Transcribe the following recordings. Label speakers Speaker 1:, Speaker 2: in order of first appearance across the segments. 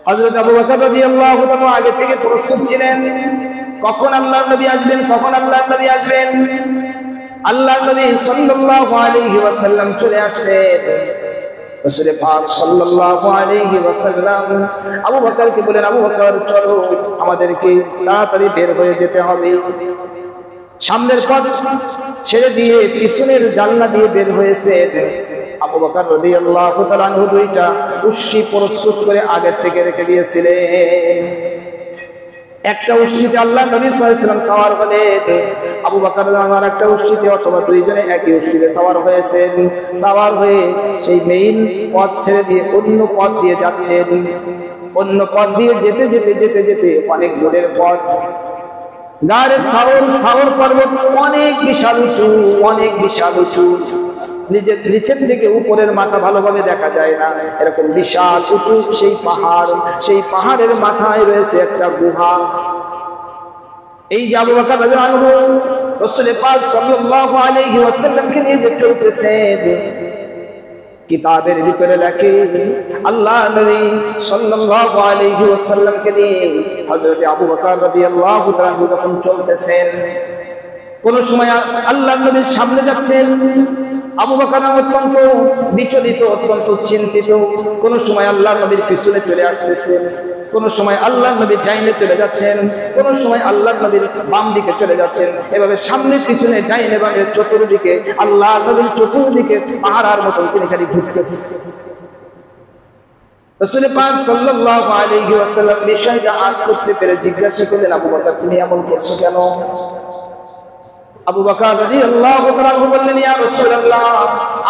Speaker 1: হযরত আবু বকর রাদিয়াল্লাহু তাআলা আগে থেকে প্রস্তুত ছিলেন, কখন আল্লাহর নবী আসবেন, কখন আল্লাহর নবী আসবেন। আল্লাহর নবী সাল্লাল্লাহু আলাইহি ওয়াসাল্লাম চলে আসছেন। রাসূল পাক সাল্লাল্লাহু আলাইহি ওয়াসাল্লাম আবু বকরকে বলেন, আবু বকর চলো, আমাদেরকে তাড়াতাড়ি বের হয়ে যেতে হবে। সামনের পথ ছেড়ে দিয়ে পিছনের জানলা দিয়ে বের হয়েছে। আবু বকর রাদিয়াল্লাহু তাআলা আনহু দুইটা উষ্টি প্রস্তুত করে আগে থেকে রেখে দিয়েছিলেন। একটা উষ্টিতে আল্লাহ নবী সাল্লাল্লাহু আলাইহি ওয়াসাল্লাম সওয়ার হলেন, আবু বকর আমার একটা উষ্টিতে অথবা দুইজনে একই উষ্টিতে সওয়ার হয়েছেন। সওয়ার হয়ে সেই মেইন পথ ছেড়ে দিয়ে অন্য পথ দিয়ে যাচ্ছেন। অন্য পথ দিয়ে যেতে যেতে যেতে যেতে অনেক দূরের পথ। গারে সাওর পর্বত অনেক বিশাল উঁচু, অনেক বিশাল উঁচু। নিচের থেকে উপরের মাথা ভালোভাবে দেখা যায় না, এরকম বিশাল উঁচু সেই পাহাড়। সেই পাহাড়ের মাথায় রয়েছে একটা গুহা। এই যে আবু বকর রাদিয়াল্লাহু আনহু রাসূল পাক সাল্লাল্লাহু আলাইহি ওয়াসাল্লামকে নিয়ে যে চলতেছেন, কিতাবের ভিতরে লেখে আল্লাহ নবী সাল্লাল্লাহু আলাইহি ওয়াসাল্লামকে নিয়ে হযরত আবু বকর রাদিয়াল্লাহু তাআলা যখন চলতেছেন, কোন সময় আল্লাহ নবীর সামনে যাচ্ছেন, আবু বকর অত্যন্ত বিচলিত, অত্যন্ত চিন্তিত। কোন সময় আল্লাহ নবীর পিছনে চলে আসতেছেন, কোন সময় আল্লাহ নবীর ডাইনে চলে যাচ্ছেন, কোন সময় আল্লাহ নবীর বাম দিকে চলে যাচ্ছেন। এভাবে সামনে পিছনে ডাইনে বামে চতুর্দিকে আল্লাহ নবীর চতুর্দিকে পাহাড়ার মতন তিনি খালি ঘুরতেছেন। রাসূল পাক সাল্লাল্লাহু আলাইহি ওয়াসাল্লাম বিষয়টা আজ করতে পেরে জিজ্ঞাসা করলেন, আবু বকর তুমি এমন করছো কেন? আবু বকর রাদিয়াল্লাহু তাআলা বললেন, ইয়া রাসূলুল্লাহ,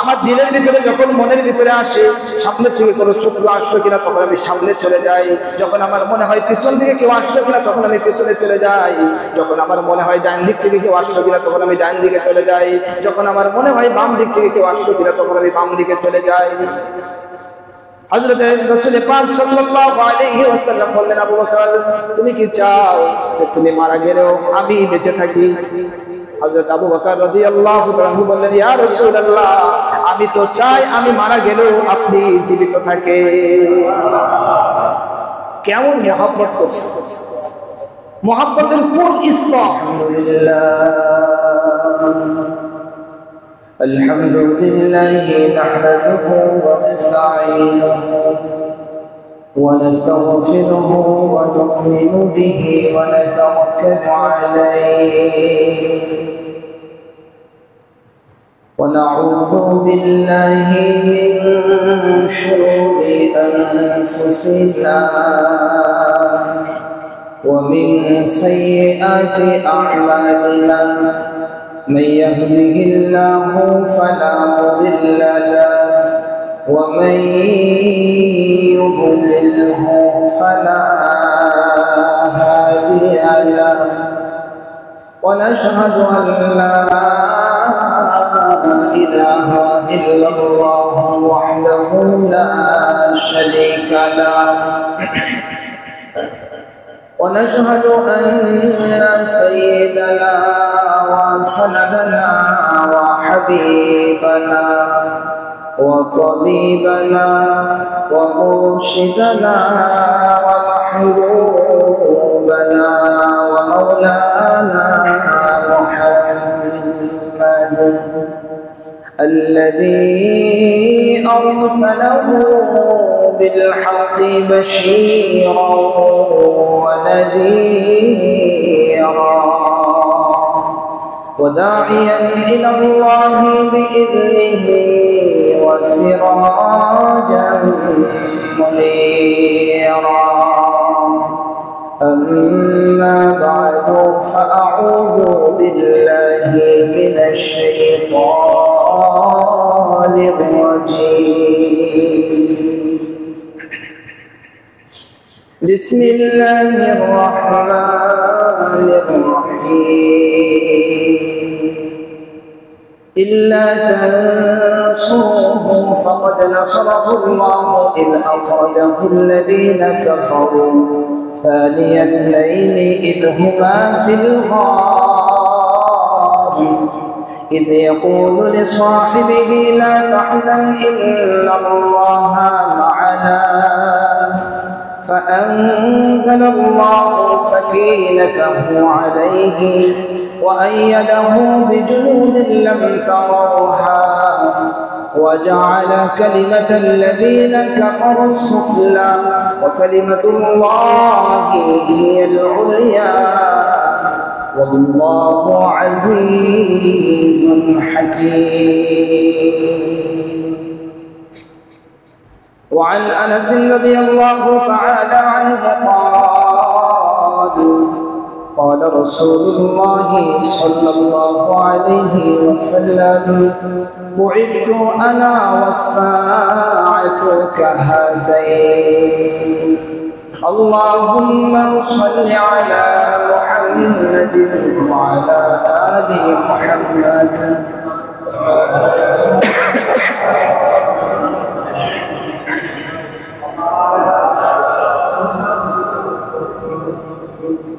Speaker 1: আমার দিলের ভিতরে যখন মনের ভিতরে আসে সামনে থেকে কোনো শত্রু আসলো কিনা তখন আমি সামনে চলে যাই, যখন আমার মনে হয় পিছন থেকে কেউ আসলো কিনা তখন আমি পিছনে চলে যাই, যখন আমার মনে হয় ডান দিক থেকে কেউ আসলো কিনা তখন আমি ডান দিকে চলে যাই, যখন আমার মনে হয় বাম দিক থেকে কেউ আসলো কিনা তখন আমি বাম দিকে চলে যাই। হযরত রাসূল পাক সাল্লাল্লাহু আলাইহি ওয়াসাল্লাম বললেন, আবু বকর তুমি কি চাও যে তুমি মারা গেলেও আমি বেঁচে থাকি? হযরত আবু বকর রাদিয়াল্লাহু তাআলা বললেন, ইয়া রাসূলুল্লাহ, আমি তো চাই আমি মারা গেলেও আপনি জীবিত থাকেন। কেমন মহব্বত করছে, মহব্বতের কোন স্তর!
Speaker 2: আলহামদুলিল্লাহ নাহমাদুহু ওয়া নাস্তাঈনুহু ونستغفره ونؤمن به ونتوكل عليه ونعوذ بالله من شرور أنفسنا ومن سيئات أعمالنا من يهده الله فلا مضل له ومن يضلله فلا هادي له ونشهد أن لا إله إلا الله وحده لا شريك له ونشهد أن سيدنا وسندنا وحبيبنا وطبيبنا ومرشدنا ومحبوبنا ومولانا محمد الذي أرسله بالحق بشيرا ونذيرا وداعيا إلى الله بإذنه وسراجا منيرا أما بعد فأعوذ بالله من الشيطان الرجيم بسم الله الرحمن الرحيم إلا تنصروه فقد نصره الله إذ أخرجه الذين كفروا ثاني اثنين إذ هما في الغار إذ يقول لصاحبه لا تحزن إن الله معنا فأنزل الله سكينته عليه وأيده بجنود لم تروها وجعل كلمة الذين كفروا السفلى وكلمة الله هي العليا والله عزيز حكيم. وعن أنس رضي الله تعالى عنه قال رسول الله صلى الله عليه وسلم بعثت أنا والساعة كهاتين اللهم صل على محمد وعلى آل محمد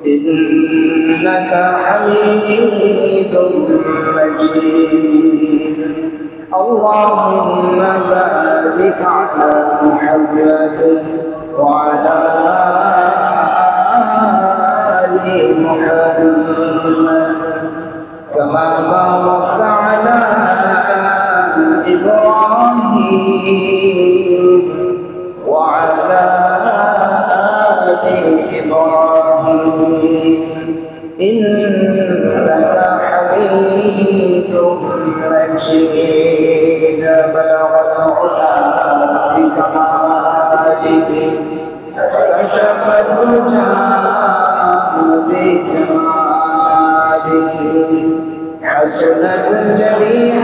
Speaker 2: إنك حميد مجيد اللهم بارك على محمد وعلى آل محمد كما باركت على إبراهيم وعلى آل إبراهيم إنك حميد مجيد. بلغ العلا بكماله كشف الدجى بجماله حسنت جميع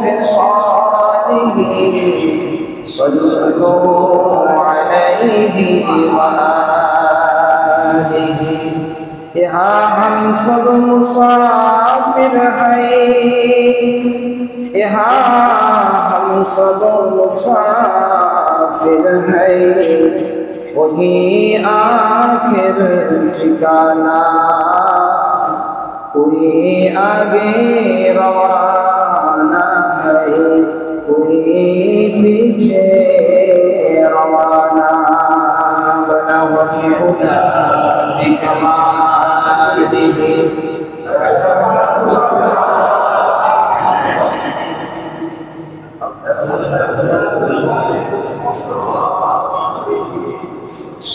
Speaker 2: خصاله صلوا عليه وآله. यहाँ हम सब मुसाफिर हैं यहाँ हम सब मुसाफिर हैं वही आखिर ठिकाना कोई आगे रवाना है कोई पीछे रवाना बना वही हुदा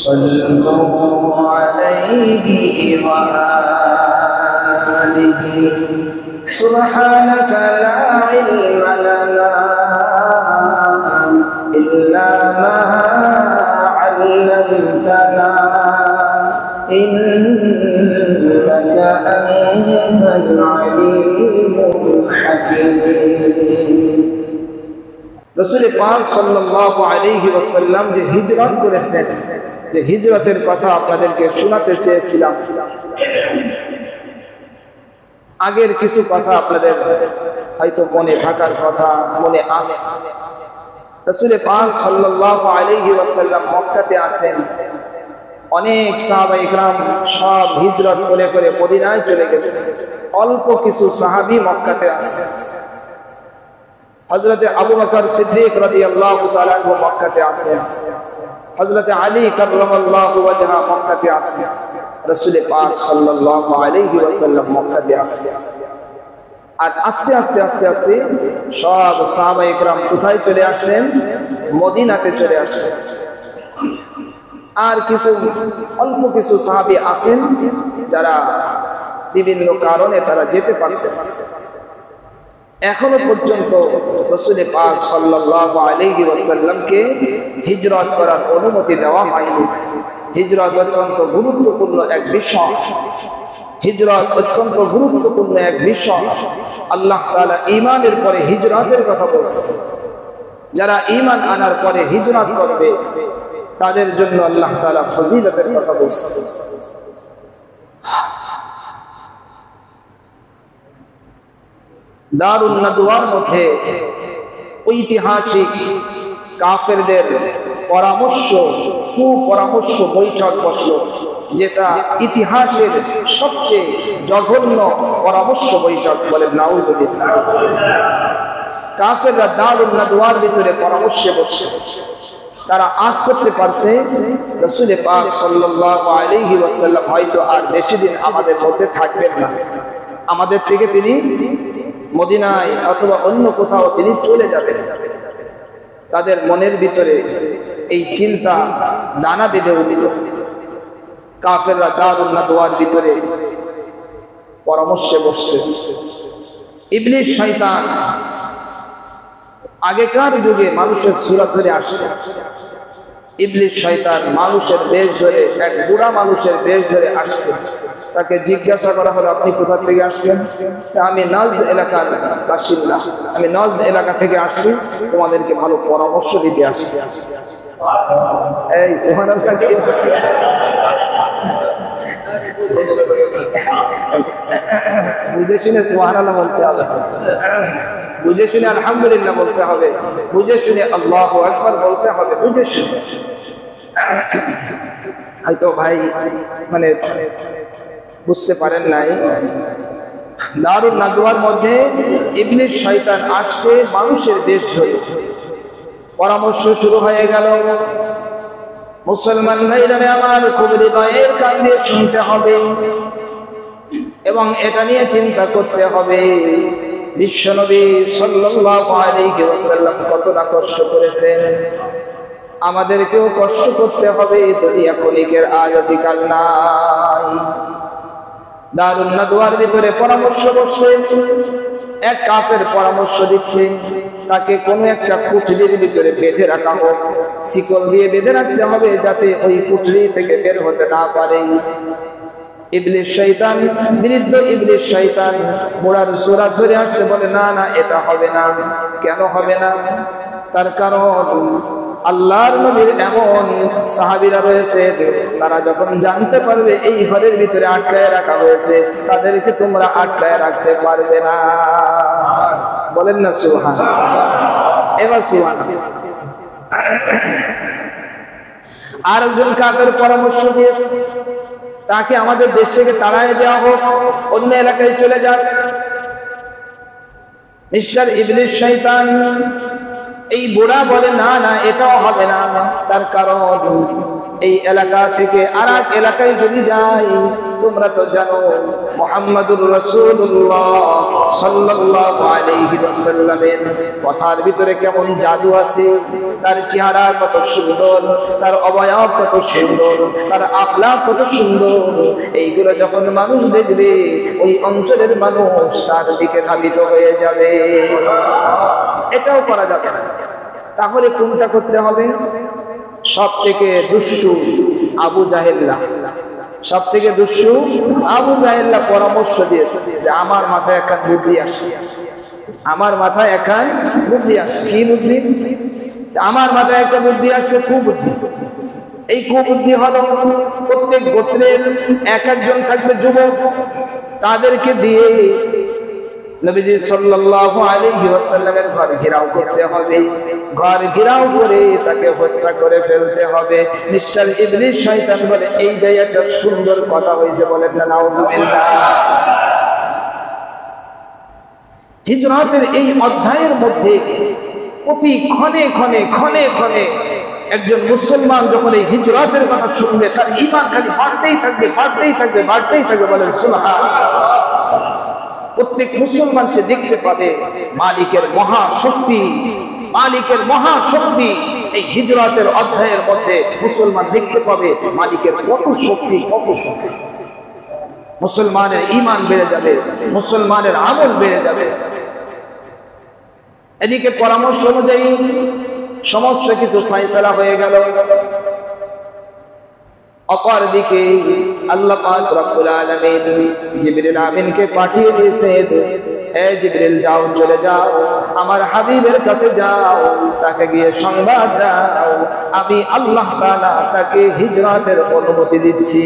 Speaker 2: صلوا عليه وآله. سبحانك لا علم لنا إلا ما علمتنا إنك أنت العليم الحكيم. রাসূল পাক সাল্লাল্লাহু আলাইহি ওয়াসাল্লাম যে হিজরত করেছেন, যে হিজরতের কথা আপনাদেরকে শোনাতে চেয়েছিলাম, আগের কিছু কথা আপনাদের হয়তো মনে থাকার কথা মনে আছে। রাসূল পাক সাল্লাল্লাহু আলাইহি ওয়াসাল্লাম মক্কাতে আছেন, অনেক সাহাবায়ে ইকরাম সব হিজরত করে করে মদিনায় চলে গেছে, অল্প কিছু সাহাবী মক্কাতে আছে। হযরত আবু বকর সিদ্দিক রাদিয়াল্লাহু তাআলা আনহু মক্কাতে আছেন, হযরত আলী কাররামাল্লাহু ওয়াজহা মক্কাতে আছেন, রাসূল পাক সাল্লাল্লাহু আলাইহি ওয়াসাল্লাম মক্কাতে আছেন। আর আস্তে আস্তে আস্তে আস্তে সব সাহাবায়ে ইকরাম কোথায় চলে আসছেন? মদিনাতে চলে আসছেন। আর কিছু অল্প কিছু সাহাবী আছেন যারা বিভিন্ন কারণে তারা যেতে পারছেন। এখনো পর্যন্ত রাসূল পাক সাল্লাল্লাহু আলাইহি ওয়াসাল্লামকে হিজরত করার অনুমতি দেওয়া হয়নি। হিজরত অত্যন্ত গুরুত্বপূর্ণ এক বিষয়, হিজরত অত্যন্ত গুরুত্বপূর্ণ এক বিষয়। আল্লাহ তাআলা ঈমানের পরে হিজরতের কথা বলেছেন। যারা ঈমান আনার পরে হিজরত করবে তাদের জন্য আল্লাহ তাআলা ফজিলতের কথা বলেছেন। দারুন নাদওয়ার মধ্যে ঐতিহাসিক কাফেরদের কুপরামর্শ বৈঠক বসলো, যেটা ইতিহাসের সবচেয়ে জঘন্য পরামর্শ বৈঠক বলেন নাউযুবিল্লাহ। কাফেররা দারুন নাদওয়ার ভিতরে পরামর্শে বসছে।
Speaker 1: তারা আজ করতে পারছে রাসূল পাক সাল্লাল্লাহু আলাইহি ওয়াসাল্লাম হয়তো আর বেশি দিন আমাদের মধ্যে থাকবেন না, আমাদের থেকে তিনি মদিনায় অথবা অন্য কোথাও তিনি চলে যাবেন। তাদের মনের ভিতরে এই চিন্তা দানা বেঁধে উঠল। কাফেররা দারুন নাদওয়ার ভিতরে পরামর্শে বসছে। ইবলিস শয়তান আগেকার যুগে মানুষের সূরা ধরে আসছে। ইবলিস শয়তান মানুষের বেশ ধরে, এক বুড়া মানুষের বেশ ধরে আসছে। তাকে জিজ্ঞাসা করা হলো, আপনি কোথা থেকে আসছেন? আমি নাজদ এলাকার বাসিন্দা, আমি নাজদ এলাকা থেকে আসছি, তোমাদেরকে ভালো পরামর্শ দিতে আসছি। এই সুবহানাল্লাহ, বুঝে শুনে সুবহানাল্লাহ বলতে হবে, বুঝে শুনে আলহামদুলিল্লাহ বলতে হবে, বুঝে শুনে আল্লাহু আকবার বলতে হবে, বুঝে শুনে। হয়তো ভাই মানে বুঝতে পারেন নাই, দারুন নাদওয়ার মধ্যে ইবলিস শয়তান আসছে মানুষের বেশ ধরে। পরামর্শ শুরু হয়ে গেল। মুসলমান ভাইরা আমার খুব হৃদয়ের কান দিয়ে শুনতে হবে এবং এটা নিয়ে চিন্তা করতে হবে বিশ্বনবী সাল্লাল্লাহু আলাইহি ওয়াসাল্লাম কতটা কষ্ট করেছেন, আমাদেরকেও কষ্ট করতে হবে। দুনিয়া ক্ষণিকের আজ আছে কাল নাই। দারুন নাদওয়ার ভিতরে পরামর্শ বসছে। এক কাফের পরামর্শ দিচ্ছে তাকে কোনো একটা কুঠরির ভিতরে বেঁধে রাখা হোক, শিকল দিয়ে বেঁধে রাখতে হবে যাতে ওই কুঠরি থেকে বের হতে না পারে। ইবলিস শয়তান, বৃদ্ধ ইবলিস শয়তান বুড়ার সূরা ধরে আসছে, বলে না না এটা হবে না। কেন হবে না? তার কারণ আল্লাহর নবীর এমন সাহাবীরা রয়েছে, তারা যখন জানতে পারবে এই ঘরের ভিতরে আটকায় রাখা হয়েছে, তাদেরকে তোমরা আটকায় রাখতে পারবে না। বলেন না সুবহানাল্লাহ। এবার সুবহানাল্লাহ। আরেকজন কাফের পরামর্শ দিয়েছে, তাকে আমাদের দেশ থেকে তাড়ায় দেওয়া হোক, অন্য এলাকায় চলে যাক। মিস্টার ইবলিস শয়তান এই বুড়া বলে না না এটাও হবে না। তার কারণ এই এলাকা থেকে আরেক এলাকায় যদি যাই, তোমরা তো জানো মুহাম্মাদুর রাসূলুল্লাহ সাল্লাল্লাহু আলাইহি ওয়াসাল্লামের কথার ভিতরে কেমন জাদু আছে, তার চেহারা কত সুন্দর, তার অবয়ব কত সুন্দর, তার আখলাক কত সুন্দর। এইগুলো যখন মানুষ দেখবে, ওই অঞ্চলের মানুষ তার দিকে ধাবিত হয়ে যাবে। এটাও করা যাবে না। তাহলে কোনটা করতে হবে? সব থেকে দুষ্টু আবু জাহেল্লা, সব থেকে দুষ্টু আবু জাহেল্লা পরামর্শ দিয়েছে যে আমার মাথায় একটা বুদ্ধি আসছে, আমার মাথায় একটা বুদ্ধি আসছে। কি বুদ্ধি? আমার মাথায় একটা বুদ্ধি আসছে, কুবুদ্ধি। এই কুবুদ্ধি হলো প্রত্যেক গোত্রের এক একজন থাকবে যুবক, তাদেরকে দিয়ে নবীজি সাল্লাল্লাহু আলাইহি ওয়াসাল্লামের ঘর ঘেরাও করতে হবে, ঘর ঘেরাও করে তাকে হত্যা করে ফেলতে হবে। মিস্টার ইবলিস শয়তান বলে এই যে একটা সুন্দর কথা হয়েছে, বলেন না নাউযুবিল্লাহ। হিজরতের এই অধ্যায়ের মধ্যে প্রতি ক্ষণে ক্ষণে ক্ষণে ক্ষণে একজন মুসলমান যখন এই হিজরতের কথা শুনবে, তার ঈমান খালি বাড়তেই থাকবে, বাড়তেই থাকবে, বাড়তেই থাকবে। বলেন সুবহানাল্লাহ। প্রত্যেক মুসলমান সে দেখতে পাবে মালিকের মহাশক্তি, মালিকের মহাশক্তি। এই হিজরতের অধ্যায়ের মধ্যে মুসলমান দেখতে পাবে মালিকের কত শক্তি, কত শক্তি। মুসলমানের ঈমান বেড়ে যাবে, মুসলমানের আমল বেড়ে যাবে। এদিকে পরামর্শ অনুযায়ী সমস্ত কিছু ফয়সালা হয়ে গেল। অপর দিকে আল্লাহ পাক রব্বুল আলামিন জিবরিল আমিনকে পাঠিয়ে দিয়েছেন, এ জিবরিল যাও, চলে যাও, আমার হাবিবের কাছে যাও, তাকে গিয়ে সংবাদ দাও আমি আল্লাহ তাআলা তাকে হিজরতের অনুমতি দিচ্ছি।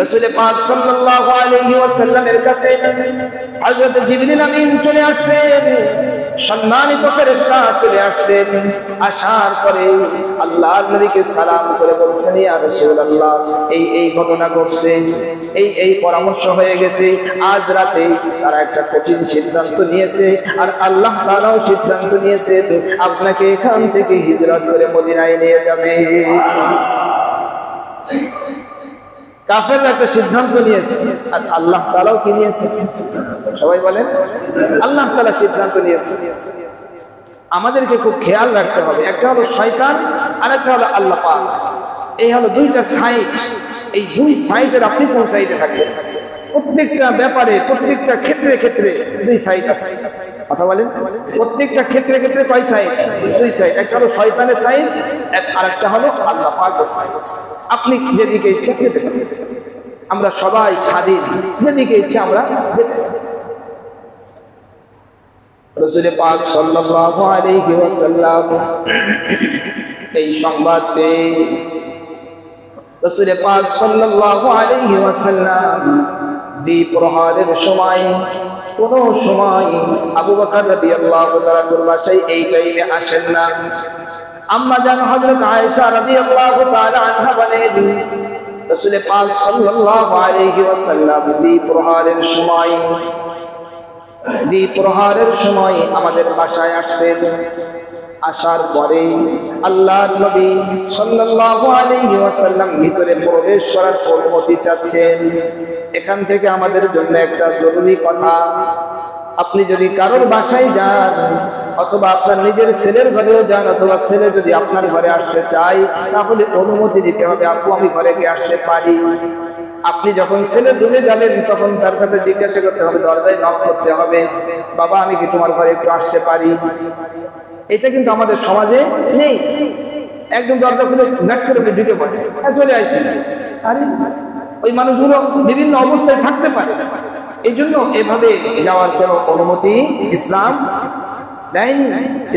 Speaker 1: রাসূল পাক সাল্লাল্লাহু আলাইহি ওয়াসাল্লামের কাছে হযরত জিবরিল আমিন চলে আসেন। সম্মানিত ফেরেশতা চলে আসছেন। আসার পরে আল্লাহর নবীকে সালাম করে বলছেন, ইয়া রাসূলুল্লাহ, এই ঘটনা ঘটছে, এই পরামর্শ হয়ে গেছে। আজ রাতে তারা একটা কঠিন সিদ্ধান্ত নিয়েছে, আর আল্লাহ তাআলাও সিদ্ধান্ত নিয়েছে আপনাকে এখান থেকে হিজরত করে মদিনায় নিয়ে যাবে। কাফেররা একটা সিদ্ধান্ত নিয়েছে, আর আল্লাহ তাআলাও কি নিয়েছে? সবাই বলেন, আল্লাহ তাআলা সিদ্ধান্ত নিয়েছে। আমাদেরকে খুব খেয়াল রাখতে হবে, একটা হলো শয়তান আর একটা হলো আল্লাহ পাক। এই হলো দুইটা সাইড। এই দুই সাইডের আপনি কোন সাইডে থাকবেন? প্রত্যেকটা ব্যাপারে, প্রত্যেকটা ক্ষেত্রে দুই সাইড আছে। কথা বলেন, প্রত্যেকটা ক্ষেত্রে কয় সাইড? দুই সাইড। একটা হলো শয়তানের সাইড, আর একটা হলো আল্লাহ পাকের সাইড। আপনি যেদিকে ইচ্ছা যেতে পারেন। আমরা সবাই স্বাধীন, যেদিকে ইচ্ছা আমরা যেতে পারি। রাসূল পাক সাল্লাল্লাহু আলাইহি ওয়াসাল্লাম এই সংবাদ পেয়ে রাসূল পাক সাল্লাল্লাহু আলাইহি ওয়াসাল্লাম দ্বিপ্রহরের সময় কোন সময় আবু বকর রাদিয়াল্লাহু তাআলার বাসায় এই টাইমে আসেন না। আম্মা জান হযরত আয়েশা রাদিয়াল্লাহু তাআলা আনহা বলেন, রাসূল পাক সাল্লাল্লাহু আলাইহি ওয়াসাল্লাম দ্বিপ্রহরের সময় আমাদের বাসায় আসছেন। আসার পরে আল্লাহর নবী সাল্লাল্লাহু আলাইহি ওয়াসাল্লাম ভিতরে প্রবেশ করার অনুমতি চাচ্ছেন। এখান থেকে আমাদের জন্য একটা জরুরি কথা, আপনি যদি কারোর বাসায় যান, অথবা আপনার নিজের ছেলের ঘরেও যান, অথবা ছেলে যদি আপনার ঘরে আসতে চায়, তাহলে অনুমতি দিতে হবে, আপু আমি ঘরে কি আসতে পারি? আপনি যখন ছেলের রুমে যাবেন তখন তার কাছে জিজ্ঞাসা করতে হবে, দরজায় নক করতে হবে, বাবা আমি কি তোমার ঘরে একটু আসতে পারি? এটা কিন্তু আমাদের সমাজে নেই। একদম দরজা খুলে ঘাট করে ঢুকে পড়ে, চলে আসছি। আরে ওই মানুষগুলো বিভিন্ন অবস্থায় থাকতে পারে, এই জন্য এভাবে যাওয়ার কোনো অনুমতি ইসলাম দেয়নি।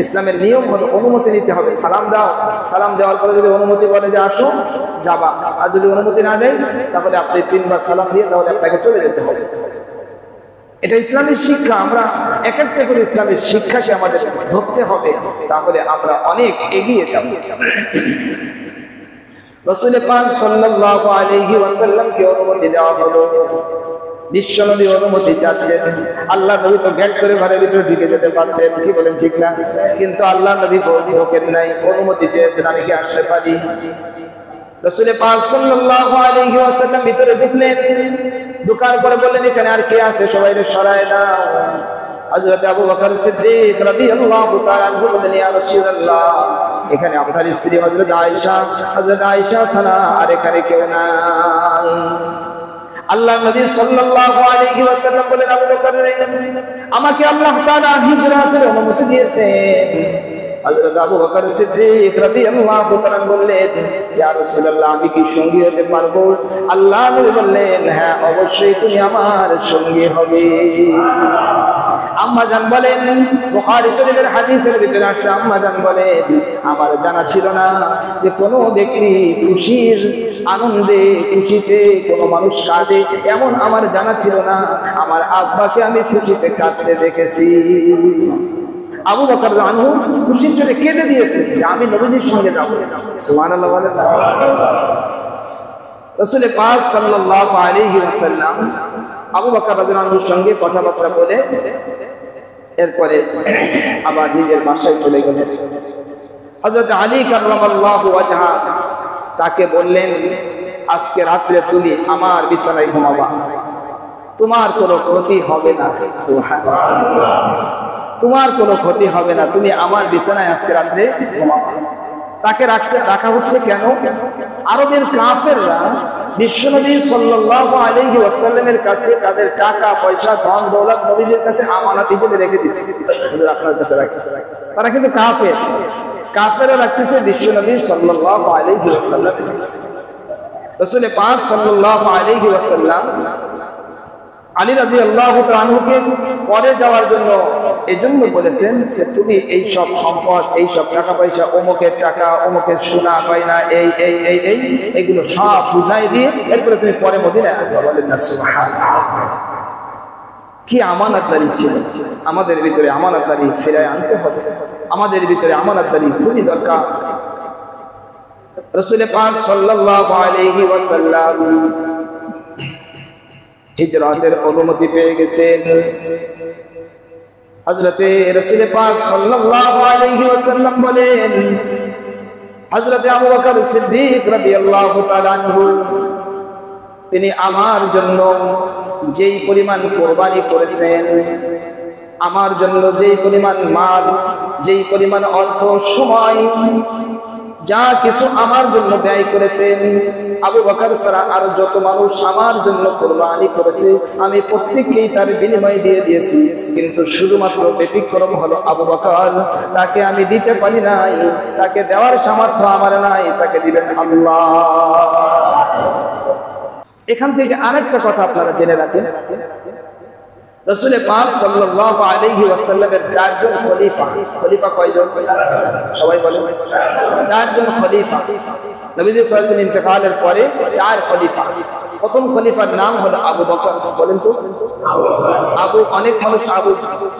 Speaker 1: ইসলামের নিয়ম হলো অনুমতি নিতে হবে। সালাম দাও, সালাম দেওয়ার পরে যদি অনুমতি বলে যে আসো, যাবা। আর যদি অনুমতি না দেয় তাহলে আপনি 3 বার সালাম দিয়ে তাহলে আপনাকে চলে যেতে হবে। এটা ইসলামের শিক্ষা। আমরা এক একটা করে ইসলামের শিক্ষা সে আমাদের ধরতে হবে, তাহলে আমরা অনেক এগিয়ে যাব। রাসূল পাক সাল্লাল্লাহু আলাইহি ওয়াসাল্লামকে অনুমতি দেওয়া হলো। বিশ্বনবী অনুমতি চাচ্ছেন। আল্লাহ নবী তো গেট করে ঘরের ভিতরে ঢুকে যেতে পারতেন, কি বলেন ঠিক না? কিন্তু আল্লাহ নবী ঢোকেন নাই, অনুমতি চেয়েছেন আমি কি আসতে পারি? রাসূল পাক সাল্লাল্লাহু আলাইহি ওয়াসাল্লাম ভিতরে ঢুকলেন। ঢোকার পরে বললেন এখানে আর কে আছে? সবাইকে সরায় দাও। হযরত আবু বকর সিদ্দিক রাদিয়াল্লাহু তাআলা আনহু বললেন, ইয়া রাসূলুল্লাহ, এখানে আপনার স্ত্রী হযরত আয়েশা ছাড়া আর এখানে কেউ নাই। আল্লাহ নবী সাল্লাল্লাহু আলাইহি ওয়াসাল্লাম বলেন, আবু বকর আমাকে আল্লাহ তাআলা হিজরতের অনুমতি দিয়েছেন। হযরত আবু বকর সিদ্দিক রাদিয়াল্লাহু তাআলা বললেন, ইয়া রাসূলুল্লাহ আমি কি সঙ্গী হতে পারবো? আল্লাহ নবী বললেন, হ্যাঁ অবশ্যই তুমি আমার সঙ্গী হবে। আম্মা জান বলেন, বুখারী শরীফের হাদিসের ভিতরে আসছে, আম্মা জান বলেন আমার জানা ছিল না যে কোনো ব্যক্তি খুশির আনন্দে খুশিতে কোনো মানুষ কাঁদে, এমন আমার জানা ছিল না। আমার আব্বাকে আমি খুশিতে কাঁদতে দেখেছি। আবু বকর আনহু খুশির জন্য কেঁদে দিয়েছে যে আমি নবীজির সঙ্গে যাব। সুবহানাল্লাহ বলে রাসূল পাক সাল্লাল্লাহু আলাইহি ওয়াসাল্লাম আবু বকর রাদিয়াল্লাহু আনহুর সঙ্গে কথাবার্তা বলে এরপরে আবার নিজের বাসায় চলে গেলেন। হযরত আলী কাররামাল্লাহু ওয়াজহা তাকে বললেন, আজকে রাতে তুমি আমার বিছানায় ঘুমাবা, তোমার কোনো ক্ষতি হবে না। সুবহানাল্লাহ, তোমার কোনো ক্ষতি হবে না, তুমি আমার বিছানায় আজকে রাতে ঘুমাবা। তাকে রাখা হচ্ছে কেন? আরবের কাফেররা বিশ্বনবী সাল্লাল্লাহু আলাইহি ওয়াসাল্লামের কাছে তাদের টাকা পয়সা ধন দৌলত নবীজির কাছে আমানত হিসেবে রেখে দিতে, হুজুর আপনার কাছে রাখছে। তারা কিন্তু কাফেররা রাখতেছে বিশ্বনবী সাল্লাল্লাহু আলাইহি ওয়াসাল্লামের কাছে। রাসূল পাক সাল্লাল্লাহু আলাইহি ওয়াসাল্লাম আলী রাদিয়াল্লাহু তাআলা আনহুকে পরে যাওয়ার জন্য এজন্য বলেছেন যে তুমি এই সব সম্পদ, এই সব টাকা পয়সা, অমুকের টাকা, অমুকের সোনা গয়না, এইগুলো সব বুঝাই দিয়ে এরপরে তুমি পরে মদিনায় আসবে। বলেন না সুবহানাল্লাহ। কি আমানতদারি ছিল। আমাদের ভিতরে আমানতদারি ফিরিয়ে আনতে হবে, আমাদের ভিতরে আমানতদারি খুবই দরকার। রাসূল পাক সাল্লাল্লাহু আলাইহি ওয়াসাল্লাম হিজরতের অনুমতি পেয়ে গেছেন। হযরতে রাসূল পাক সাল্লাল্লাহু আলাইহি ওয়াসাল্লাম বলেন, হযরতে আবু বকর সিদ্দিক রাদিয়াল্লাহু তাআলা আনহু তিনি আমার জন্য যেই পরিমাণ কোরবানি করেছেন, আমার জন্য যেই পরিমাণ মাল, যেই পরিমাণ অর্থ, সময়, যা কিছু আমার জন্য ব্যয় করেছেন, আবু বকর ছাড়া আর যত মানুষ আমার জন্য কোরবানি করেছে আমি প্রত্যেককেই তার বিনিময় দিয়ে দিয়েছি। কিন্তু শুধুমাত্র ব্যতিক্রম হলো আবু বকর, তাকে আমি দিতে পারি নাই, তাকে দেওয়ার সামর্থ্য আমার নাই, তাকে দিবেন আল্লাহ। এখান থেকে আরেকটা কথা আপনারা জেনে রাখেন, রাসূল পাক সাল্লাল্লাহু আলাইহি ওয়াসাল্লামের চারজন খলিফা। খলিফা কয়জন? সবাই বলেন। চারজন খলিফা। নবীজি সাল্লাল্লাহু আলাইহি ওয়াসাল্লাম ইন্তেকালের পরে চার খলিফা। প্রথম খলিফার নাম হলো আবু বকর। বলেন তো আবু, অনেক মানুষ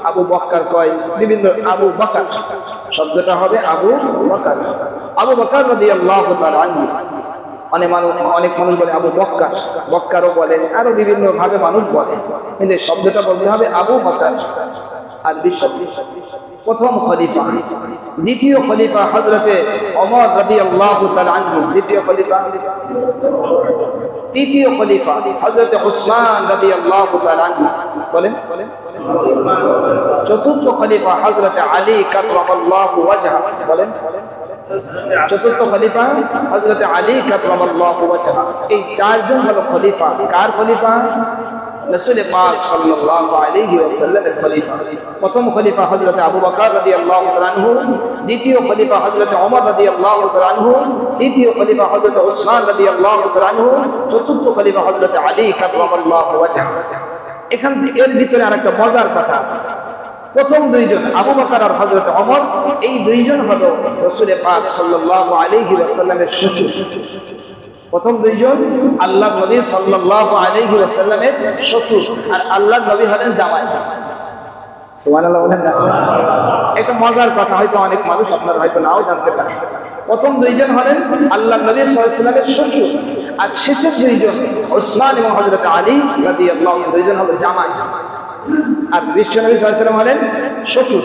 Speaker 1: আবু বকর কয়, বিভিন্ন আবু বকর শব্দটা হবে আবু বকর। আবু বকর রাদিয়াল্লাহু তাআলা আনহু। অনেক মানুষ বলে আবু বক্কার, বক্কারও বলেন, আরো বিভিন্ন ভাবে মানুষ বলে, কিন্তু শব্দটা বলতে হবে আবু বকর। আর প্রথম খলিফা। দ্বিতীয় খলিফা হযরতে ওমর রাদিয়াল্লাহু তাআলা আনহু। দ্বিতীয় খলিফা। তৃতীয় খলিফা হযরতে উসমান রাদিয়াল্লাহু তাআলা আনহু। বলেন। চতুর্থ খলিফা হযরতে আলী কাররামাল্লাহু ওয়াজহা। বলেন। চতুর্থ খলিফা হযরত আলী কাররামাল্লাহু ওয়াজহা। এই চারজন হলো খলিফা। কার খলিফা? রাসূল পাক সাল্লাল্লাহু আলাইহি ওয়াসাল্লামের খলিফা। প্রথম খলিফা হযরত আবু বকর রাদিয়াল্লাহু তাআলা আনহু, দ্বিতীয় খলিফা হযরত ওমর রাদিয়াল্লাহু তাআলা আনহু, তৃতীয় খলিফা হযরত উসমান রাদিয়াল্লাহু তাআলা আনহু, চতুর্থ খলিফা হযরত আলী কাররামাল্লাহু ওয়াজহা। এখান থেকে এর ভিতরে আরেকটা মজার কথা আছে। প্রথম দুইজন আবু বকর আর হযরত ওমর, এই দুইজন হলো রাসূল পাক সাল্লাল্লাহু আলাইহি ওয়াসাল্লামের শ্বশুর। প্রথম দুইজন আল্লাহর নবী সাল্লাল্লাহু আলাইহি ওয়াসাল্লামের শ্বশুর, আর আল্লাহর নবী হলেন জামাই। সুবহানাল্লাহ বলেন না? একটা মজার কথা, হয়তো অনেক মানুষ আপনারা হয়তো নাও জানতে পারেন। প্রথম দুইজন হলেন আল্লাহর নবী সাল্লাল্লাহু আলাইহি ওয়াসাল্লামের শ্বশুর, আর শেষের দুইজন উসমান এবং হযরত আলী রাদিয়াল্লাহু আনহু, দুইজন হলো জামাই। আর বিশ্বনবী সাল্লাল্লাহু আলাইহি ওয়াসাল্লাম হলেন শ্বশুর।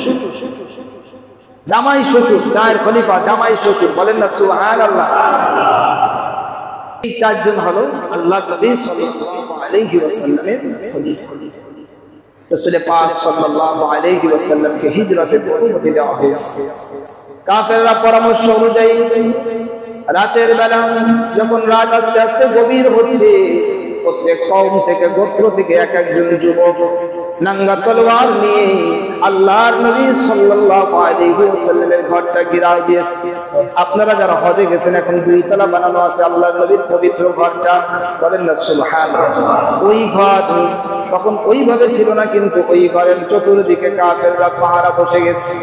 Speaker 1: জামাই শ্বশুর, চার খলিফা জামাই শ্বশুর। বলেন না সুবহানাল্লাহ। এই চারজন হলো আল্লাহর নবী সাল্লাল্লাহু আলাইহি ওয়াসাল্লামের খলিফা। রাসূল পাক সাল্লাল্লাহু আলাইহি ওয়াসাল্লামকে হিজরতের অনুমতি দেওয়া হয়েছে। কাফেররা পরামর্শ অনুযায়ী রাতের বেলা যখন রাত আস্তে আস্তে গভীর হচ্ছে, প্রত্যেক কওম থেকে, গোত্র থেকে এক একজন যুবক নাঙ্গা তলোয়ার নিয়ে আল্লাহর নবী সাল্লাল্লাহু আলাইহি ওয়াসাল্লামের ঘরটা ঘেরাও দিয়েছে। আপনারা যারা হজে গেছেন, এখন দুই তলা বানানো আছে আল্লাহর নবীর পবিত্র ঘরটা। বলেন না সুবহানাল্লাহ। ওই ঘর তখন ওইভাবে ছিল না, কিন্তু ওই ঘরের চতুর্দিকে কাফেররা পাহারা বসে গেছে।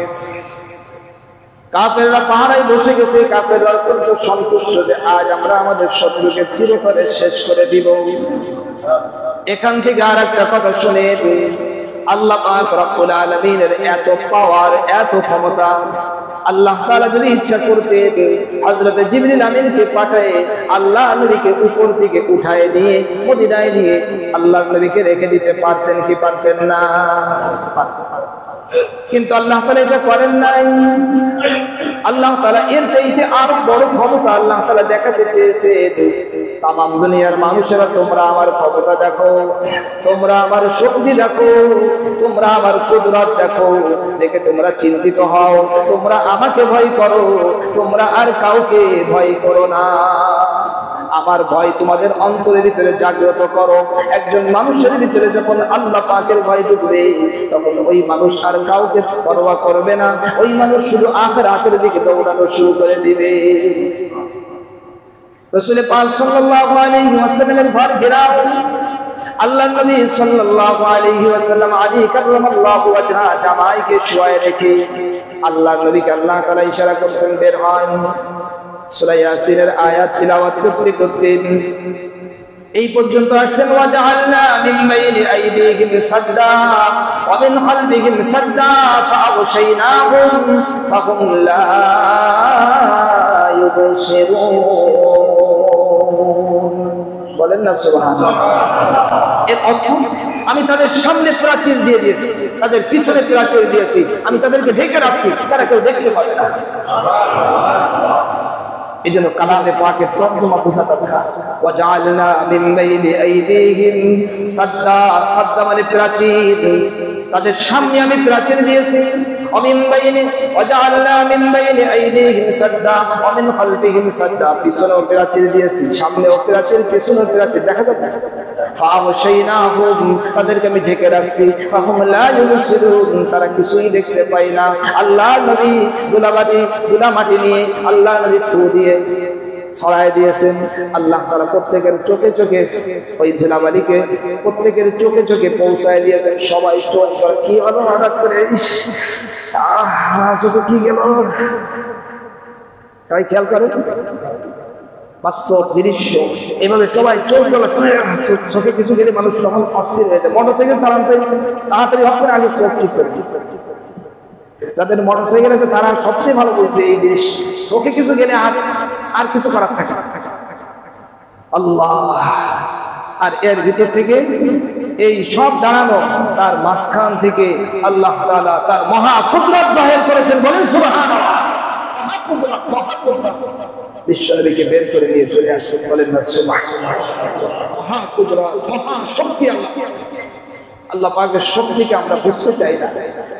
Speaker 1: কাফেররা পাহারায় বসে গেছে। কাফেররা অত্যন্ত সন্তুষ্ট যে আজ আমরা আমাদের শত্রুকে চিরতরে শেষ করে দিব। এখান থেকে আর একটা কথা শুনে, আল্লাহ পাক রব্বুল আলামিনের এত পাওয়ার, এত ক্ষমতা, আল্লাহ তাআলা যদি ইচ্ছা করতেন হযরত জিবরিল আমিনকে পাঠিয়ে আল্লাহ নবীকে উপর থেকে উঠায় নিয়ে মদিনায় নিয়ে আল্লাহর নবীকে রেখে দিতে পারতেন কি পারতেন না? কিন্তু আল্লাহ তাআলা এটা করেন নাই। আল্লাহ তাআলা এর চাইতে আরো বড় ক্ষমতা আল্লাহ তাআলা দেখাতে চেয়েছে। তামাম দুনিয়ার মানুষেরা তোমরা আমার ক্ষমতা দেখো, তোমরা আমার শক্তি দেখো, তোমরা আমার কুদরত দেখো, দেখে তোমরা চিন্তিত হও, তোমরা আমাকে ভয় করো, তোমরা আর কাউকে ভয় করো না। আমার ভয় তোমাদের অন্তরের ভিতরে জাগ্রত করো। একজন মানুষের ভিতরে যখন আল্লাহ পাকের ভয় ঢুকবে, তখন ওই মানুষ আর কাউকে পরোয়া করবে না। ওই মানুষ শুধু আখিরাতের দিকে দৌড়ানো শুরু করে দিবে। রাসূল পাক সাল্লাল্লাহু আলাইহি ওয়াসাল্লামের ঘর ঘেরাও। আল্লাহর নবী সাল্লাল্লাহু আলাইহি ওয়াসাল্লাম আলী কাররামাল্লাহু ওয়াজহা জামাইকে শুয়ায় রেখে আল্লাহর নবীকে আল্লাহ তাআলা ইশারা করছেন বের হন। সূরা ইয়াসিনের আয়াত তিলাওয়াত করতে করতে এই পর্যন্ত আসছেন ওয়াজআলনা মিন বাইনি আইদিহিম সাদ্দা ওয়া মিন খালফিহিম সাদ্দা ফাআগশাইনাহুম ফাহুম লা ইউবসিরুন। বলেন না সুবহানাল্লাহ। এর অর্থ আমি তাদের সামনে প্রাচীর দিয়ে দিয়েছি, তাদের পিছনে প্রাচীর দিয়েছি, আমি তাদেরকে ঢেকে রাখছি, তারা কেউ দেখতে পাবে না। এই জন্য কালামে পাকের তর্জমা বোঝা দরকার। ওয়াজআলনা মিন বাইনি আইদিহিম সাদ্দা, সাদ্দা মানে প্রাচীর, তাদের সামনে আমি প্রাচীর দিয়েছি। ومن بين وجعلنا من بين أيديهم سدا ومن خلفهم سدا, পিছনেও প্রাচীর দিয়েছি, সামনেও প্রাচীর, পিছনেও প্রাচীর, দেখা যাচ্ছে। فأغشيناهم, তাদেরকে আমি ঢেকে রাখছি। فهم لا يبصرون, তারা কিছুই দেখতে পায় না। আল্লাহ নবী ধুলামাটি নিয়ে আল্লাহ নবী ফু দিয়ে ছড়াই দিয়েছেন। আল্লাহ তাআলা প্রত্যেকের চোখে চোখে ওই ধুলাবালিকে প্রত্যেকের চোখে চোখে পৌঁছায় দিয়েছেন। সবাই চোখ করে কি হলো হঠাৎ করে, চোখে কি গেল, সবাই খেয়াল করে বাস্তব দৃশ্য। এভাবে সবাই চোখ গেল, চোখে কিছু গেলে মানুষ তখন অস্থির হয়েছে। মোটরসাইকেল চালাতে তাড়াতাড়ি হবে, আগে চোখ ঠিক করে। যাদের মোটরসাইকেল আছে তারা সবচেয়ে ভালো বুঝবে এই দৃশ্য। চোখে কিছু গেলে আর কিছু করার থাকে আল্লাহ। আর এর ভিতর থেকে এই সব দাঁড়ানো, তার মাঝখান থেকে আল্লাহ তাআলা তার মহা কুদরত জাহির করেছেন। বলেন সুবহানাল্লাহ। বিশ্বনবীকে বের করে নিয়ে চলে আসছেন। বলেন না সুবহানাল্লাহ। মহা কুদরত, মহা শক্তি আল্লাহ পাকের শক্তিকে আমরা বুঝতে চাই না,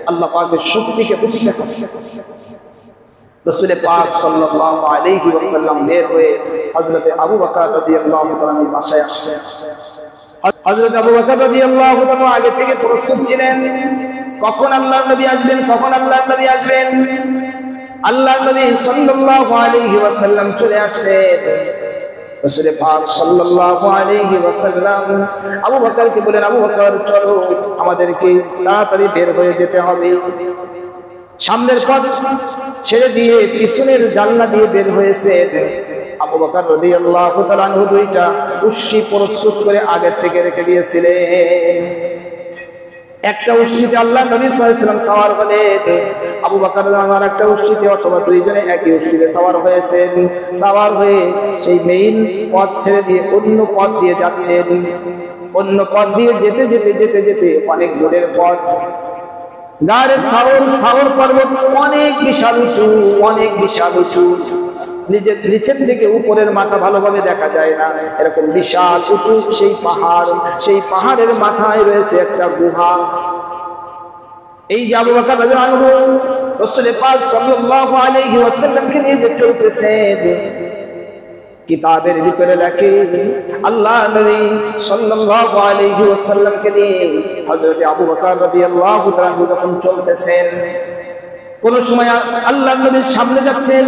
Speaker 1: আল্লাহ পাকের শক্তিকে বুঝতে হবে। রাসূল পাক সাল্লাল্লাহু আলাইহি ওয়াসাল্লাম বের হয়ে হযরত আবু বকর রাদিয়াল্লাহু তাআলা এর বাসায় আসছেন। হযরত আবু বকর রাদিয়াল্লাহু তাআলা আগে থেকে প্রস্তুত ছিলেন, কখন আল্লাহর নবী আসবেন, কখন আল্লাহর নবী আসবেন। আল্লাহর নবী সাল্লাল্লাহু আলাইহি ওয়াসাল্লাম চলে আসছেন। রাসূল পাক সাল্লাল্লাহু আলাইহি ওয়াসাল্লাম আবু বকরকে বলেন, আবু বকর চলো, আমাদেরকে তাড়াতাড়ি বের হয়ে যেতে হবে। সামনের পথ ছেড়ে দিয়ে পিছনের জানলা দিয়ে বের হয়েছে। আবু বকর রাদিয়াল্লাহু তাআলা আনহু দুইটা উষ্টি প্রস্তুত করে আগে থেকে রেখে দিয়েছিলেন। একটা উষ্টিতে আল্লাহ নবী সাল্লাল্লাহু আলাইহি ওয়াসাল্লাম সওয়ার হলেন, আবু বকর আমার একটা উষ্টিতে অথবা দুইজনে একই উষ্টিতে সওয়ার হয়েছেন। সওয়ার হয়ে সেই মেইন পথ ছেড়ে দিয়ে অন্য পথ দিয়ে যাচ্ছেন। অন্য পথ দিয়ে যেতে যেতে যেতে যেতে অনেক দূরের পথ, গাড়ে সাওর পর্বত অনেক বিশাল উঁচু, অনেক বিশাল উঁচু, নিচের থেকে উপরের মাথা ভালোভাবে দেখা যায় না, এরকম বিশাল উঁচু সেই পাহাড়। সেই পাহাড়ের মাথায় রয়েছে একটা গুহা। এই যে আবু বকর রাদিয়াল্লাহু আনহু রাসূল পাক সাল্লাল্লাহু আলাইহি ওয়াসাল্লামকে নিয়ে যে চলতেছেন, কিতাবের ভিতরে লেখে আল্লাহ নবী সাল্লাল্লাহু আলাইহি ওয়াসাল্লামকে নিয়ে হযরত আবু বকর রাদিয়াল্লাহু তাআলা যখন চলতেছেন, কোন সময় আল্লাহ নবীর সামনে যাচ্ছেন,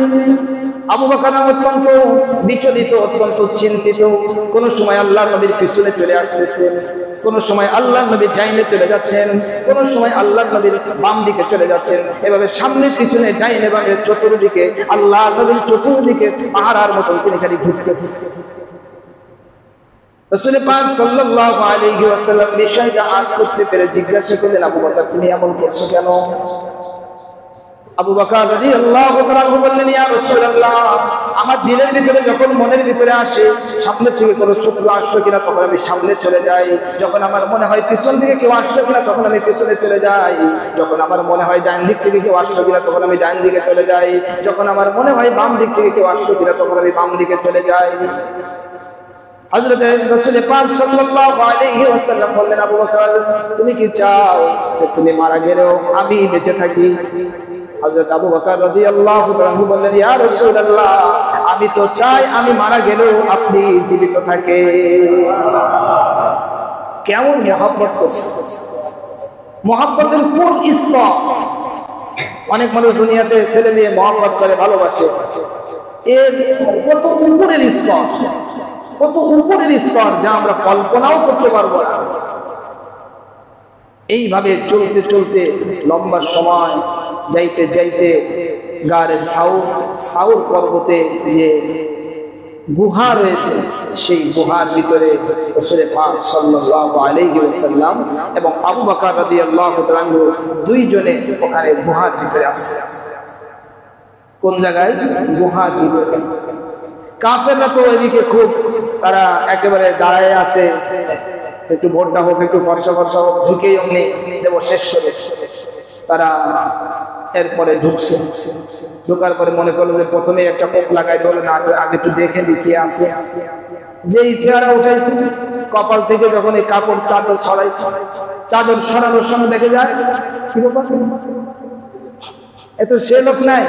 Speaker 1: আবু বকর অত্যন্ত বিচলিত, অত্যন্ত চিন্তিত। কোন সময় আল্লাহ নবীর পিছনে চলে আসতেছেন, কোন সময় আল্লাহ নবীর ডাইনে চলে যাচ্ছেন, কোন সময় আল্লাহ নবীর বাম দিকে চলে যাচ্ছেন। এভাবে সামনে পিছনে ডাইনে বামে চতুর্দিকে আল্লাহ নবীর চতুর্দিকে পাহাড়ার মতন তিনি খালি ঘুরতেছেন। রাসূল পাক সাল্লাল্লাহু আলাইহি ওয়াসাল্লাম বিষয়টা আজ করতে পেরে জিজ্ঞাসা করলেন, আবু বকর তুমি এমন করছো কেন? আবু বকর রাদিয়াল্লাহু তাআলা বললেন, ইয়া রাসূলুল্লাহ, আমার দিলের ভিতরে যখন মনের ভিতরে আসে সামনে থেকে কোনো শত্রু আসলো কিনা তখন আমি সামনে চলে যাই, যখন আমার মনে হয় পিছন থেকে কেউ আসলো কিনা তখন আমি পিছনে চলে যাই, যখন আমার মনে হয় ডান দিক থেকে কেউ আসলো কিনা তখন আমি ডান দিকে চলে যাই, যখন আমার মনে হয় বাম দিক থেকে কেউ আসলো কিনা তখন আমি বাম দিকে চলে যাই। হযরত রাসূল পাক সাল্লাল্লাহু আলাইহি ওয়াসাল্লাম বললেন, আবু বকর তুমি কি চাও যে তুমি মারা গেলেও আমি বেঁচে থাকি? হযরত আবু বকর রাদিয়াল্লাহু তাআলা বললেন, ইয়া রাসূলুল্লাহ, আমি তো চাই আমি মারা গেলেও আপনি জীবিত থাকেন। কেমন মহব্বত করছে, মহব্বতের কোন স্তর। অনেক মানুষ দুনিয়াতে ছেলে মেয়ে মহব্বত করে, ভালোবাসে, এর কত উপরের স্তর, কত উপরের স্তর যা আমরা কল্পনাও করতে পারবো না। এইভাবে চলতে চলতে লম্বা সময় যাইতে যাইতে গারে সাউর পর্বতে যে গুহা রয়েছে, সেই গুহার ভিতরে রাসূল পাক সাল্লাল্লাহু আলাইহি ওয়াসাল্লাম এবং আবু বকর রাদিয়াল্লাহু তাআলা আনহু দুইজনে ওখানে গুহার ভিতরে আছে। কোন জায়গায়? গুহার ভিতরে। কাফেররা তো এদিকে খুব তারা একেবারে দাঁড়ায় আছে, একটু ভোটটা হোক, একটু ফর্সা ফর্সা হোক, ঢুকেই অমনি দেব শেষ করে তারা এরপরে ঢুকছে। ঢোকার পরে মনে করলো যে প্রথমে একটা কোপ লাগাই বলে না, আগে একটু দেখে নি কে আছে। যে চেহারা উঠাইছে কপাল থেকে যখন এই কাপড় চাদর ছড়াইছে, চাদর সরানোর সময় দেখে যায় কি ব্যাপার, এত সে লোক নাই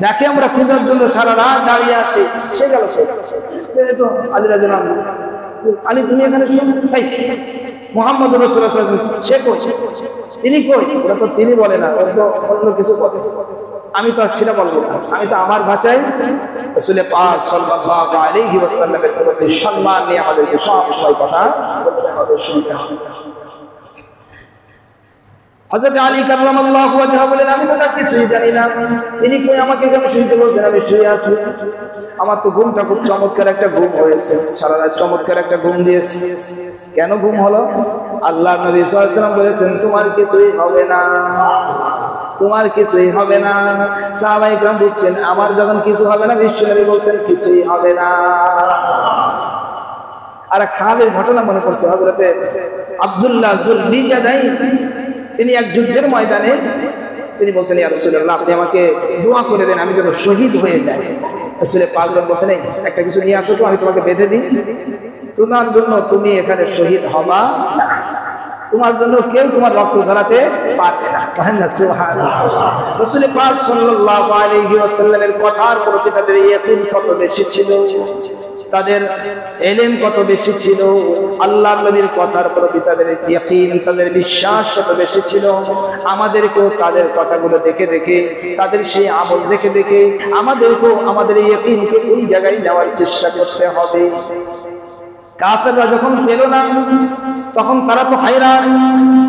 Speaker 1: যাকে আমরা খোঁজার জন্য সারা রাত দাঁড়িয়ে আছি, সে গেল। আলী রাদিয়াল্লাহু আনহু, আলী তুমি এখানে মুহাম্মদ রাসূলুল্লাহ সাল্লাল্লাহু আলাইহি ওয়াসাল্লাম সে কই, তিনি কই? ওরা তো তিনি বলে না, ওরা তো অন্য কিছু বলে। আমি তো সেটা বলবো না, আমি তো আমার ভাষায় রাসূল পাক সাল্লাল্লাহু আলাইহি ওয়াসাল্লামের প্রতি সম্মান নিয়ে আমাদেরকে সব সময় কথা বলতে হবে, শুনতে হবে। হযরত আলী কাররামাল্লাহু ওয়াজহা বলেন, আমি তো তার কিছুই জানি না, তিনি কই আমাকে এখানে শুইতে বলছেন, আমি শুয়ে আছি। আমার তো ঘুমটা খুব চমৎকার একটা ঘুম হয়েছে, সারা রাত চমৎকার একটা ঘুম দিয়েছি। কেন ঘুম হলো? আল্লাহর নবী সাল্লাল্লাহু আলাইহি ওয়াসাল্লাম বলেছেন তোমার কিছুই হবে না, তোমার কিছুই হবে না। সাহাবায়ে কেরাম বলছেন আমার যখন কিছু হবে না, বিশ্বনবী বলছেন কিছুই হবে না। আর এক সাহাবীর ঘটনা মনে পড়ছে, হযরত আব্দুল্লাহ যুল বিজাদাই, তিনি এক যুদ্ধের ময়দানে তিনি বলছেন ইয়া রাসূলুল্লাহ আপনি আমাকে দোয়া করে দেন আমি যেন শহীদ হয়ে যাই। রাসূল পাঁচজন বলছেন এই একটা কিছু নিয়ে আসো তো, আমি তোমাকে বেঁধে দিই, তোমার জন্য তুমি এখানে শহীদ হবা না, তোমার জন্য কেউ তোমার রক্ত ঝরাতে পারবে না। সুবহানাল্লাহ। রাসূল পাক সাল্লাল্লাহু আলাইহি ওয়াসাল্লামের কথার প্রতি তাদের ইয়াকিন কত বেশি ছিল, তাদের ইলম কত বেশি ছিল, আল্লাহর নবীর কথার প্রতি তাদের ইয়াকিন, তাদের বিশ্বাস কত বেশি ছিল। আমাদেরকেও তাদের কথাগুলো দেখে দেখে, তাদের সেই আমল দেখে দেখে আমাদেরকেও আমাদের ইয়াকিনকে ওই জায়গায় যাওয়ার চেষ্টা করতে হবে। কাফেররা যখন পেল না তখন তারা তো হায়রান,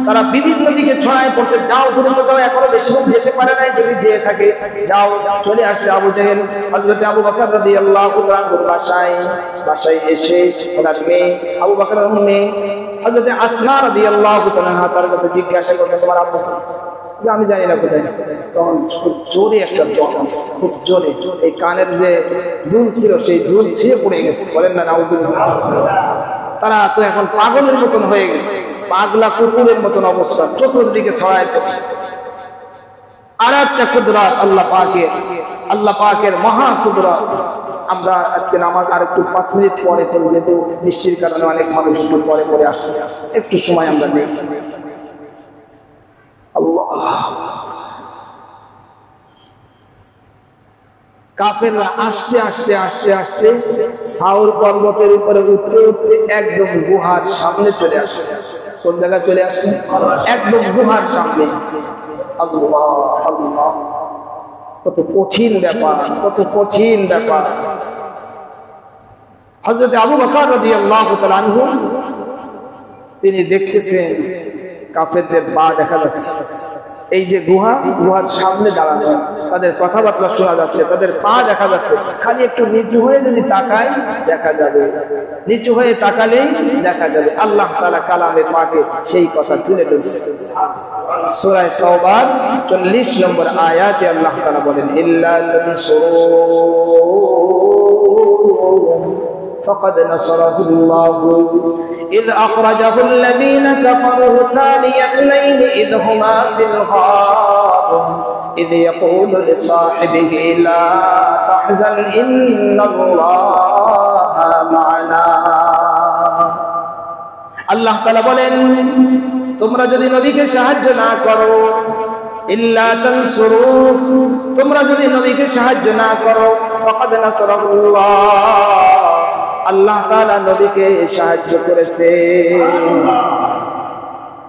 Speaker 1: তারা বিভিন্ন দিকে ছড়ায় পড়ছে, যাও দ্রুত যাও, এখনো বেশি দূর যেতে পারে নাই, যদি যেয়ে থাকে যাও। চলে আসছে আবু জেহেল, হযরত আবু বকর রাদিয়াল্লাহু তাআলার বাসায় এসে ওনার মেয়ে আবু বকরের মেয়ে হযরত আসমা রাদিয়াল্লাহু তাআলা তার কাছে জিজ্ঞাসা করছে তোমার আব্বু? যে আমি জানি না কোথায়। তখন খুব জোরে একটা জ্বর আছে, খুব জোরে, এই কানের যে দুল ছিল সেই দুল ছিঁড়ে পড়ে গেছে, বলেন না নাউযুবিল্লাহ। তারা তো এখন পাগলের মতন হয়ে গেছে, পাগলা কুকুরের মতন অবস্থা, চতুর্দিকে ছড়ায় পড়ছে। আর একটা কুদরত আল্লাহ পাকের মহা কুদরত। আমরা আজকে নামাজ আর একটু 5 মিনিট পরে পড়ি, যেহেতু বৃষ্টির কারণে অনেক মানুষ একটু পরে পরে আসতেছে, একটু সময় আমরা নেই। কাফেররা আস্তে আস্তে আস্তে আস্তে সাউর পর্বতের উপরে উঠতে উঠতে একদম গুহার সামনে চলে আসছে। কোন জায়গায় চলে আসছে? একদম গুহার সামনে। আল্লাহ আল্লাহ, কত কঠিন ব্যাপার, কত কঠিন ব্যাপার। হযরত আবু বকর রাদিয়াল্লাহু তাআলা আনহু তিনি দেখতেছেন কাফেরদের পা দেখা যাচ্ছে, এই যে গুহার সামনে দাঁড়ানো, তাদের কথাবার্তা শোনা যাচ্ছে, তাদের পা দেখা যাচ্ছে। খালি একটু নিচু হয়ে যদি তাকায় দেখা যাবে, নিচু হয়ে তাকালেই দেখা যাবে। আল্লাহ তাআলা কালামে পাকে সেই কথা তুলে ধরছে। সূরা তাওবার 40 নম্বর আয়াতে আল্লাহ তাআলা বলেন ইল্লা তানসুরুহু فقد نصره الله إذ أخرجه الذين كفروا ثاني اثنين إذ هما في الغار إذ يقول لصاحبه لا تحزن إن الله معنا। আল্লাহ তাআলা বলেন তোমরা যদি নবীকে সাহায্য না করো, ইল্লা তানসুরুহু, তোমরা যদি নবীকে সাহায্য না করো, ফাকাদ নাসরাহুল্লাহ, আল্লাহ তাআলা নবীকে সাহায্য করেছে।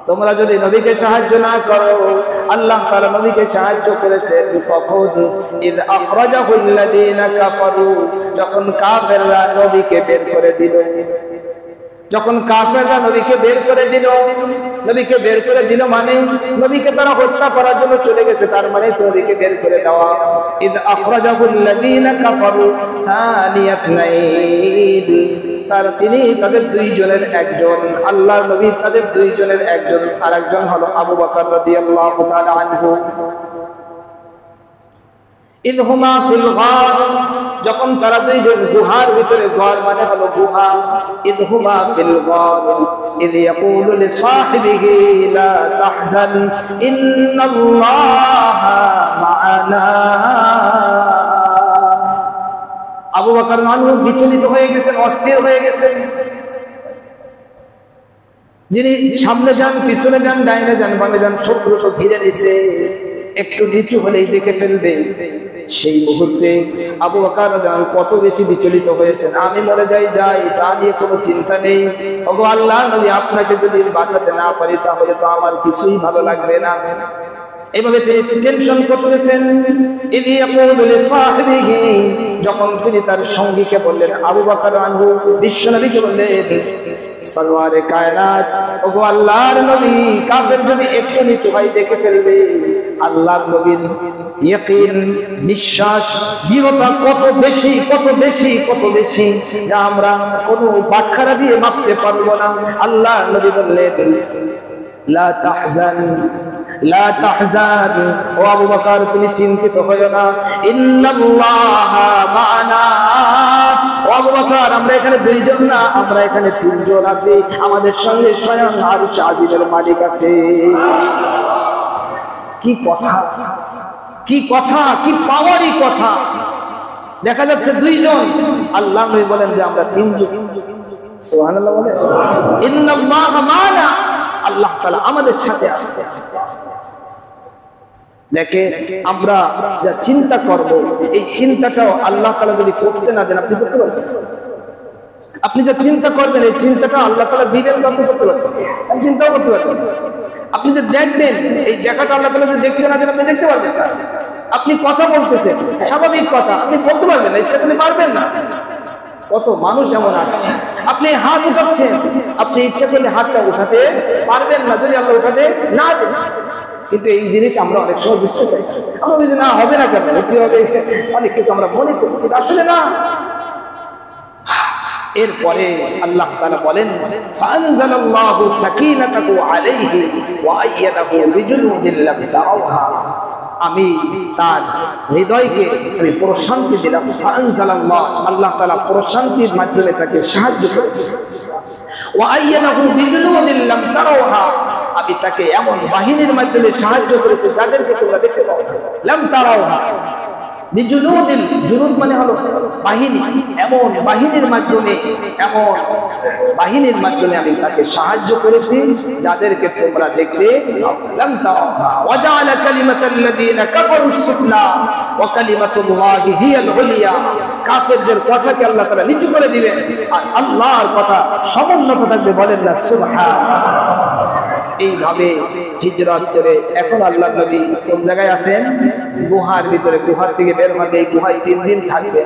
Speaker 1: তোমরা যদি নবীকে সাহায্য না করো, আল্লাহ তাআলা নবীকে সাহায্য করেছে। কখন? ইদ আখরাজাহুল্লাযীনা কাফারু, যখন কাফেররা নবীকে বের করে দিল। যখন কাফেররা নবীকে বের করে দিল মানে নবীকে তারা হত্যা করার জন্য চলে গেছে, তার মানে নবীকে বের করে দেওয়া। ইদ আখরাজাহুল্লাযীনা কাফারু সানিয়াতনাইন, তিনি তাদের দুইজনের একজন, আল্লাহর নবী তাদের দুইজনের একজন, আর একজন হলো আবু বকর রাদিয়াল্লাহু তাআলা আনহু। ইদ হুমা ফিল গার, যখন তারা দুইজন গুহার ভিতরে, ঘর মানে হলো গুহা, ইদ হুমা ফিল গার ইদ ইয়াকুলু লিসাহিবিহি লা তাহজান ইন্নাল্লাহা মা'ানা। আবু বকর আনহু বিচলিত হয়ে গেছেন, অস্থির হয়ে গেছেন। যিনি সামনে যান, পিছনে যান, ডাইনে যান, বামে যান, শত্রু সব ঘিরে নিছে, একটু নিচু হলেই দেখে ফেলবে। সেই মুহূর্তে আবু বকর কত বেশি বিচলিত হয়েছেন। আমি মরে যাই তা নিয়ে কোনো চিন্তা নেই, ওগো আল্লাহর নবী আপনাকে যদি বাঁচাতে না পারি তাহলে তো আমার কিছুই ভালো লাগবে না। এইভাবে তিনি টেনশন করতেছেন। ইদি ইয়াকুলু লিসাহিবিহি, যখন তিনি তার সঙ্গীকে বললেন, আবু বকর আনহু বিশ্বনবীকে বললেন, সরওয়ারে কায়নাত, ওগো আল্লাহর নবী, কাফের যদি একটু নিচু হয় দেখে ফেলবে। আল্লাহর নবীর ইয়াকিন, বিশ্বাস, দৃঢ়তা কত বেশি যা আমরা কোনো ব্যাখ্যা দিয়ে মাপতে পারবো না। আল্লাহর নবী বললেন, লা তাহজান, ও আবু বকর তুমি চিন্তিত হয়ো না, ইন্নাল্লাহা মা'ানা। ও আবু বকর আমরা এখানে দুইজন না, আমরা এখানে তিনজন আছি, আমাদের সঙ্গে স্বয়ং আরশ আজিমের মালিক আছে। কি কথা, কি পাওয়ারই কথা। দেখা যাচ্ছে দুইজন, আল্লাহ নবী বলেন যে আমরা তিনজন। সুবহানাল্লাহ বলেন, ইন্নাল্লাহা মা'ানা, আল্লাহ তাআলা আমাদের সাথে আছে। দেখে আমরা যা চিন্তা করব, এই চিন্তাটাও আল্লাহ তাআলা যদি করতে না দেন, আপনি করতে পারবেন? আপনি যা চিন্তা করবেন এই চিন্তাটা আল্লাহ তাআলা দিবেন, আপনি করতে পারবেন? আপনি চিন্তাও করতে পারবেন। আপনি যে দেখবেন এই দেখাটা আল্লাহ তাআলা যে দেখতে না দেন, আপনি দেখতে পারবেন না। আপনি কথা বলতেছেন, স্বাভাবিক কথা, আপনি বলতে পারবেন না, ইচ্ছা করলে পারবেন না। কত মানুষ এমন আছে, আপনি হাত উঠাচ্ছেন, আপনি ইচ্ছা করলে হাতটা উঠাতে পারবেন না যদি আল্লাহ উঠাতে না দেন। কিন্তু এই জিনিস আমরা অনেক সময় বুঝতে চাই, আমরা বুঝি না, হবে না কেন, হতে হবে, অনেক কিছু আমরা মনে করি, কিন্তু আসলে না। এরপরে আল্লাহ তাআলা বলেন, ফাআনজালাল্লাহু সাকিনাতাহু আলাইহি ওয়া আইয়াদাহু বিজুনুদিন লাম তারাউহা, আমি তার হৃদয়কে আমি প্রশান্তি দিলাম। ফাআনজালাল্লাহ, আল্লাহ তাআলা প্রশান্তির মাধ্যমে তাকে সাহায্য করেছেন। ওয়া আইয়াদাহু বিজুনুদিন লাম তারাউহা, আমি তাকে এমন বাহিনীর মাধ্যমে সাহায্য করেছি যাদেরকে তোমরা দেখতে পাও না। লাম তারাউহা বিজুনুদিন, জুনুদ মানে হলো বাহিনী, এমন বাহিনীর মাধ্যমে আমি তাকে সাহায্য করেছি যাদেরকে তোমরা দেখতে লাম তারাউহা। ওয়া জাআলা কালিমাতাল্লাযীনা কাফারুস সুফলা ওয়া কালিমাতুল্লাহি হিয়াল উলিয়া, কাফেরদের কথাকে আল্লাহ তাআলা নিচু করে দিবেন আর আল্লাহর কথা সমুন্নত থাকবে। বলেন না সুবহানাল্লাহ। এইভাবে হিজরত করে এখন আল্লাহর নবী কোন জায়গায় আছেন? গুহার ভিতরে। গুহার থেকে বের হবে, এই গুহায় 3 দিন থাকবে।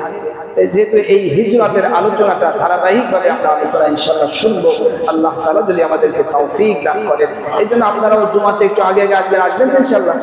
Speaker 1: যেহেতু এই হিজরতের আলোচনাটা ধারাবাহিকভাবে আমরা আলোচনা ইনশাআল্লাহ শুনবো, আল্লাহ তাআলা যদি আমাদেরকে তৌফিক দান করেন। এই জন্য আপনারাও জুমাতে একটু আগে আসবেন ইনশাআল্লাহ।